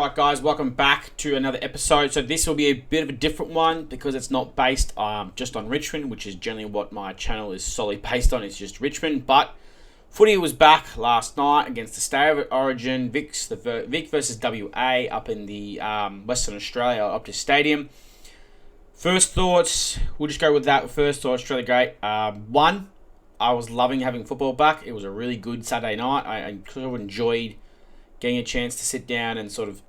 Alright guys, welcome back to another episode. So this will be a bit of a different one because it's not based just on Richmond, which is generally what my channel is solely based on. It's just Richmond, but footy was back last night against the State of Origin, Vic versus WA up in the Western Australia Optus Stadium. First thoughts, we'll just go with that. First thoughts, really great. One, I was loving having football back. It was a really good Saturday night. I sort of enjoyed getting a chance to sit down and sort of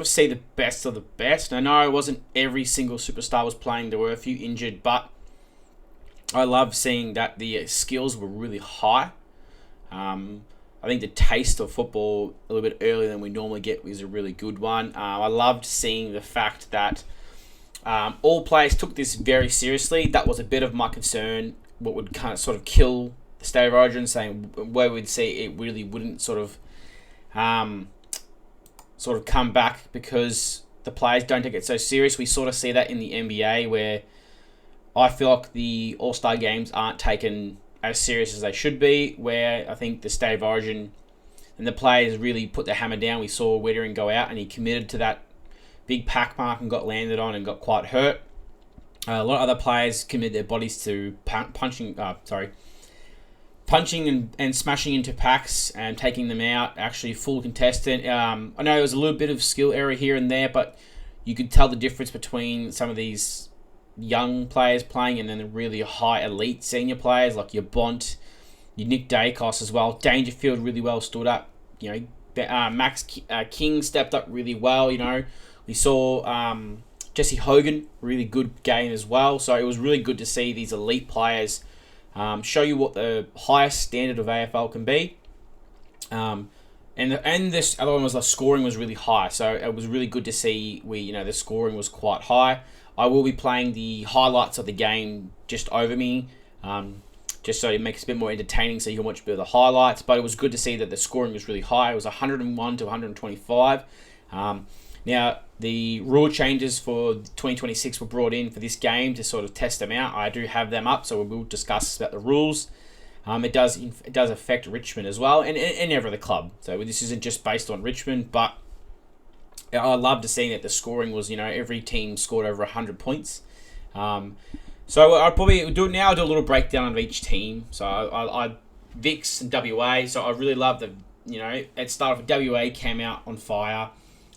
see the best of the best. And I know it wasn't every single superstar was playing. There were a few injured, but I love seeing that the skills were really high. I think the taste of football a little bit earlier than we normally get was a really good one. I loved seeing the fact that all players took this very seriously. That was a bit of my concern. What would kind of sort of kill the State of Origin, saying where we'd see it really wouldn't sort of come back because the players don't take it so serious. We sort of see that in the NBA where I feel like the All-Star games aren't taken as serious as they should be, where I think the State of Origin and the players really put their hammer down. We saw Wettering go out and he committed to that big pack mark and got landed on and got quite hurt. A lot of other players committed their bodies to punching and smashing into packs and taking them out, actually full contestant. I know there was a little bit of skill error here and there, but you could tell the difference between some of these young players playing and then the really high elite senior players like your Bont, your Nick Dacos as well. Dangerfield really well stood up. Max King stepped up really well. We saw Jesse Hogan, really good game as well. So it was really good to see these elite players show you what the highest standard of AFL can be. And this other one was the scoring was really high. So it was really good to see the scoring was quite high. I will be playing the highlights of the game just over me, just so it makes it a bit more entertaining so you can watch a bit of the highlights. But it was good to see that the scoring was really high. It was 101 to 125. Now, the rule changes for 2026 were brought in for this game to sort of test them out. I do have them up, so we will discuss about the rules. It does affect Richmond as well, and every other club. So this isn't just based on Richmond, but I love to see that the scoring was, every team scored over 100 points. So I'll probably do it now. I'll do a little breakdown of each team. So I Vix and WA. So I really love the, at start of WA came out on fire.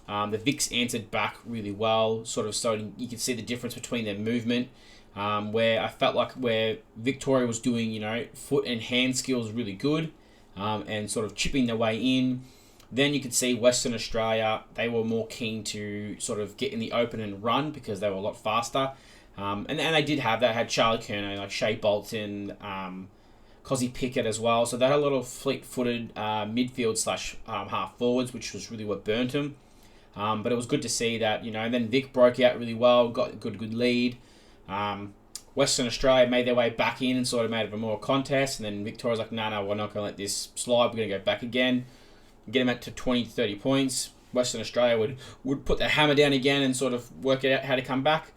The Vix answered back really well, sort of so you could see the difference between their movement, where I felt like where Victoria was doing, foot and hand skills really good, and sort of chipping their way in. Then you could see Western Australia, they were more keen to sort of get in the open and run because they were a lot faster. And they did have that, had Charlie Kerno, like Shea Bolton, Cozzy Pickett as well. So they had a lot of fleet-footed midfield / half forwards, which was really what burnt them. But it was good to see that, and then Vic broke out really well, got a good lead. Western Australia made their way back in and sort of made it a more contest. And then Victoria's like, no, we're not going to let this slide. We're going to go back again, get them up to 20 to 30 points. Western Australia would put their hammer down again and sort of work out how to come back.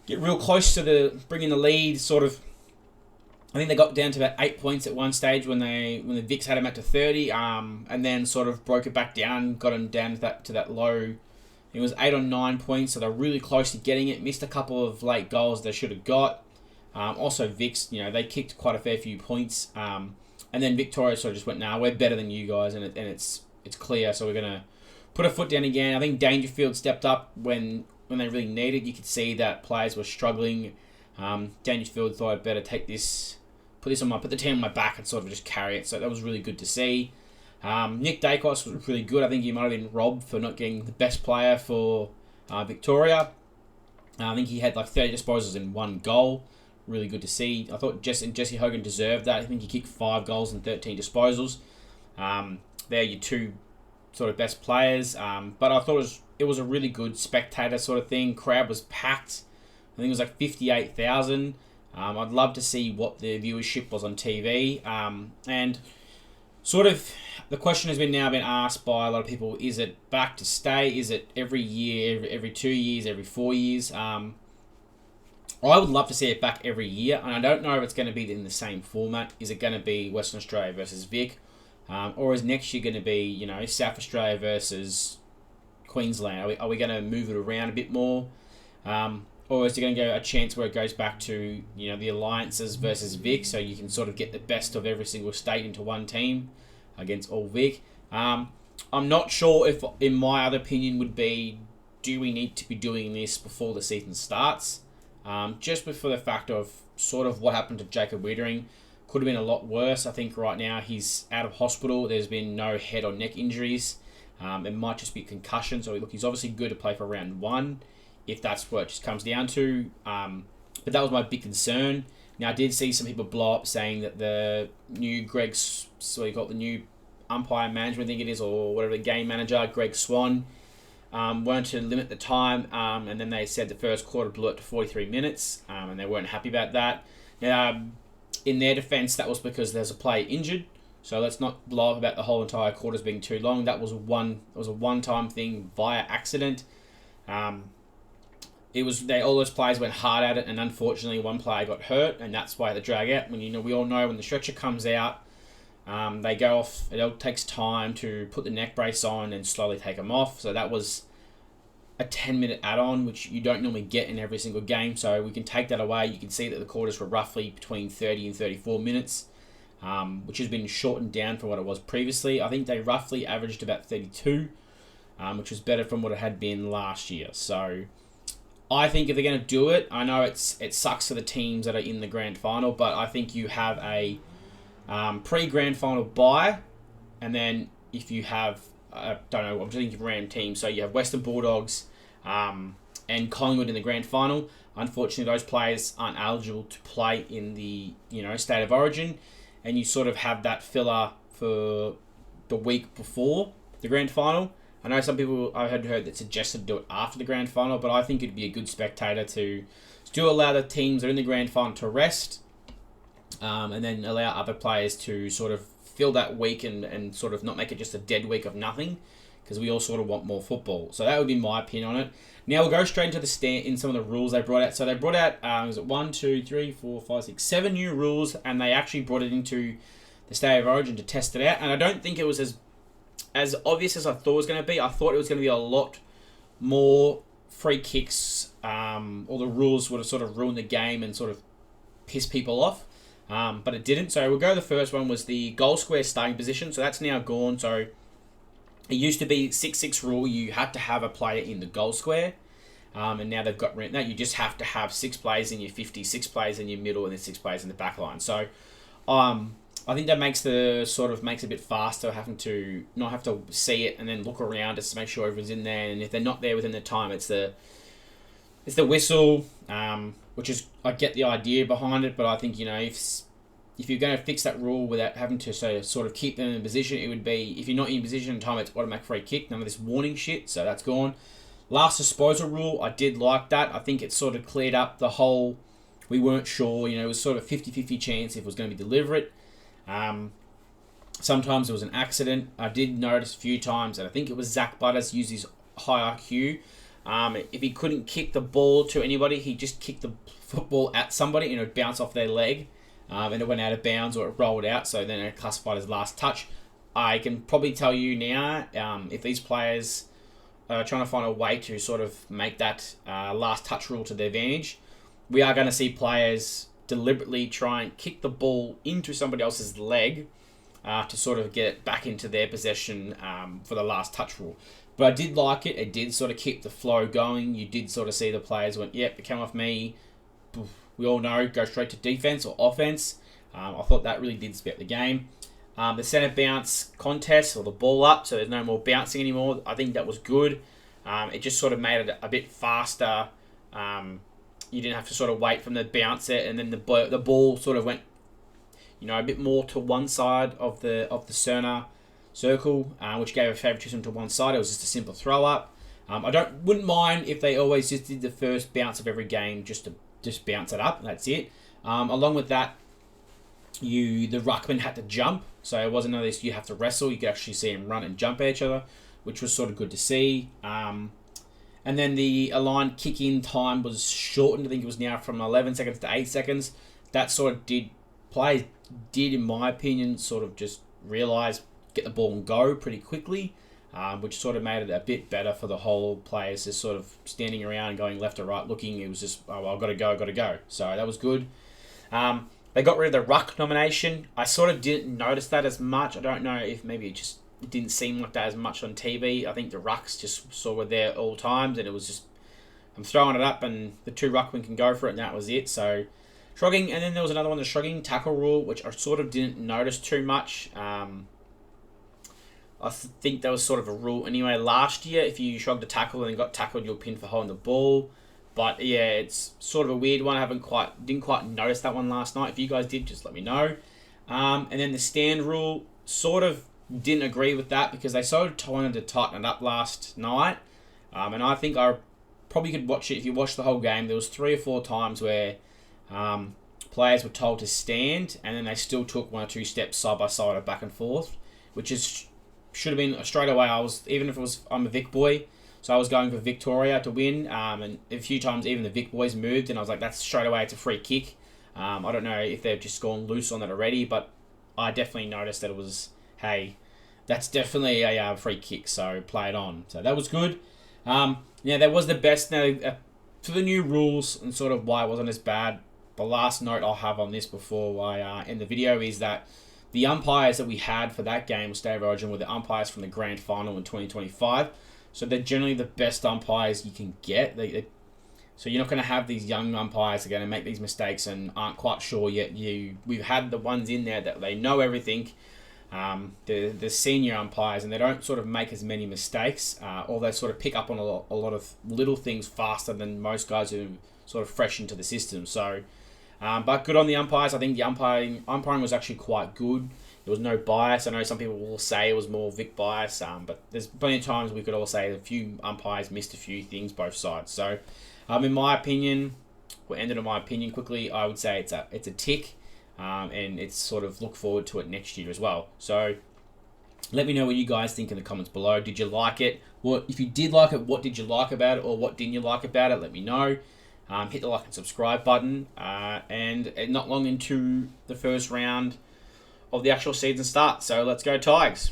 Get real close to bringing the lead, sort of. I think they got down to about 8 points at one stage when the Vicks had them up to 30, and then sort of broke it back down, got them down to that low. It was 8 or 9 points, so they're really close to getting it. Missed a couple of late goals they should have got. Also Vicks, they kicked quite a fair few points, and then Victoria sort of just went, "Nah, we're better than you guys," and it's clear. So we're gonna put a foot down again. I think Dangerfield stepped up when they really needed. You could see that players were struggling. Dangerfield thought, I'd better take this. Put the team on my back and sort of just carry it. So that was really good to see. Nick Dacos was really good. I think he might have been robbed for not getting the best player for Victoria. I think he had like 30 disposals in 1 goal. Really good to see. I thought Jesse Hogan deserved that. I think he kicked 5 goals and 13 disposals. They're your 2 sort of best players. But I thought it was a really good spectator sort of thing. Crowd was packed. I think it was like 58,000. I'd love to see what the viewership was on TV. And sort of the question has now been asked by a lot of people, is it back to stay? Is it every year, every 2 years, every 4 years? I would love to see it back every year. And I don't know if it's going to be in the same format. Is it going to be Western Australia versus Vic? Or is next year going to be, South Australia versus Queensland? Are we going to move it around a bit more? Or is it going to go a chance where it goes back to, the alliances versus Vic, so you can sort of get the best of every single state into one team against all Vic? I'm not sure if, in my other opinion, would be, do we need to be doing this before the season starts? Just for the fact of sort of what happened to Jacob Wietering. Could have been a lot worse. I think right now he's out of hospital. There's been no head or neck injuries. It might just be concussion. So look, he's obviously good to play for round 1, if that's what it just comes down to. But that was my big concern. Now, I did see some people blow up saying that the new the new umpire management, I think it is, or whatever, the game manager, Greg Swan, weren't to limit the time. And then they said the first quarter blew it to 43 minutes, and they weren't happy about that. Now, in their defence, that was because there's a player injured. So let's not blow up about the whole entire quarters being too long. That was a one-time thing via accident. All those players went hard at it, and unfortunately one player got hurt, and that's why they drag out. When we all know when the stretcher comes out, they go off. It all takes time to put the neck brace on and slowly take them off. So that was a 10-minute add-on, which you don't normally get in every single game. So we can take that away. You can see that the quarters were roughly between 30 and 34 minutes, which has been shortened down from what it was previously. I think they roughly averaged about 32, which was better from what it had been last year. So I think if they're going to do it, I know it sucks for the teams that are in the grand final, but I think you have a pre-grand final bye, and then if you have, I'm just thinking of random teams, so you have Western Bulldogs and Collingwood in the grand final. Unfortunately, those players aren't eligible to play in the State of Origin, and you sort of have that filler for the week before the grand final. I know some people I had heard that suggested to do it after the grand final, but I think it'd be a good spectator to still allow the teams that are in the grand final to rest, and then allow other players to sort of fill that week and sort of not make it just a dead week of nothing, because we all sort of want more football. So that would be my opinion on it. Now we'll go straight into the stand in some of the rules they brought out. So they brought out, was it 1, 2, 3, 4, 5, 6, 7 new rules, and they actually brought it into the State of Origin to test it out. And I don't think it was as obvious as I thought it was going to be. I thought it was going to be a lot more free kicks, or the rules would have sort of ruined the game and sort of pissed people off. But it didn't. So we'll go, the first one was the goal square starting position. So that's now gone. So it used to be 6-6 rule. You had to have a player in the goal square. And now they've got rid of that. You just have to have 6 players in your 50, 6 players in your middle, and then 6 players in the back line. So I think that makes it a bit faster, having to not have to see it and then look around just to make sure everyone's in there. And if they're not there within the time, it's the whistle, which is, I get the idea behind it, but I think, if you're going to fix that rule without having to sort of keep them in position, it would be, if you're not in position in time, it's automatic free kick. None of this warning shit, so that's gone. Last disposal rule, I did like that. I think it sort of cleared up the whole, we weren't sure, it was sort of 50-50 chance if it was going to be deliberate. Sometimes it was an accident. I did notice a few times, and I think it was Zach Butters used his high IQ. If he couldn't kick the ball to anybody, he just kicked the football at somebody and it would bounce off their leg, and it went out of bounds or it rolled out, so then it classified as last touch. I can probably tell you now, if these players are trying to find a way to sort of make that last touch rule to their advantage, we are going to see players deliberately try and kick the ball into somebody else's leg to sort of get it back into their possession for the last touch rule. But I did like it. It did sort of keep the flow going. You did sort of see the players went, yep, it came off me. We all know, go straight to defense or offense. I thought that really did speed up the game. The centre bounce contest, or the ball up, so there's no more bouncing anymore. I think that was good. It just sort of made it a bit faster. You didn't have to sort of wait from the bouncer, and then the ball sort of went, a bit more to one side of the center circle, which gave a favoritism to one side. It was just a simple throw up. I wouldn't mind if they always just did the first bounce of every game just to bounce it up, and that's it. Along with that, the ruckman had to jump, so it wasn't only this you have to wrestle. You could actually see him run and jump at each other, which was sort of good to see. And then the aligned kick-in time was shortened. I think it was now from 11 seconds to 8 seconds. That sort of players did, in my opinion, sort of just realise, get the ball and go pretty quickly. which sort of made it a bit better for the whole players, just sort of standing around, going left or right, looking. It was just, oh, I've got to go. So that was good. They got rid of the ruck nomination. I sort of didn't notice that as much. I don't know if maybe it didn't seem like that as much on TV. I think the rucks just sort of were there all times, and it was just, I'm throwing it up, and the 2 ruckmen can go for it, and that was it. So shrugging, and then there was another one, the shrugging tackle rule, which I sort of didn't notice too much. I think that was sort of a rule anyway last year. If you shrugged a tackle and got tackled, you'll pin for holding the ball. But yeah, it's sort of a weird one. I didn't quite notice that one last night. If you guys did, just let me know. And then the stand rule, sort of didn't agree with that because they sort of wanted to tighten it up last night. And I think I probably could watch it if you watched the whole game. There was 3 or 4 times where players were told to stand, and then they still took 1 or 2 steps side by side or back and forth, which should have been straight away. I'm a Vic boy, so I was going for Victoria to win, and a few times even the Vic boys moved, and I was like, that's straight away, it's a free kick. I don't know if they've just gone loose on it already, but I definitely noticed that it was, hey, that's definitely a free kick, so play it on. So that was good. Yeah, that was the best. Now, for the new rules and sort of why it wasn't as bad, the last note I'll have on this before I end the video is that the umpires that we had for that game, State of Origin, were the umpires from the grand final in 2025. So they're generally the best umpires you can get. So you're not going to have these young umpires that are going to make these mistakes and aren't quite sure yet. We've had the ones in there that they know everything. The senior umpires, and they don't sort of make as many mistakes, or they sort of pick up on a lot of little things faster than most guys who are sort of fresh into the system. So, but good on the umpires. I think the umpiring was actually quite good. There was no bias. I know some people will say it was more Vic bias, but there's plenty of times we could all say a few umpires missed a few things both sides. So, in my opinion, we'll end it on my opinion quickly. I would say it's a tick. And it's sort of look forward to it next year as well. So let me know what you guys think in the comments below. Did you like it? If you did like it, what did you like about it, or what didn't you like about it? Let me know. Hit the like and subscribe button. And not long into the first round of the actual season start. So let's go Tigers.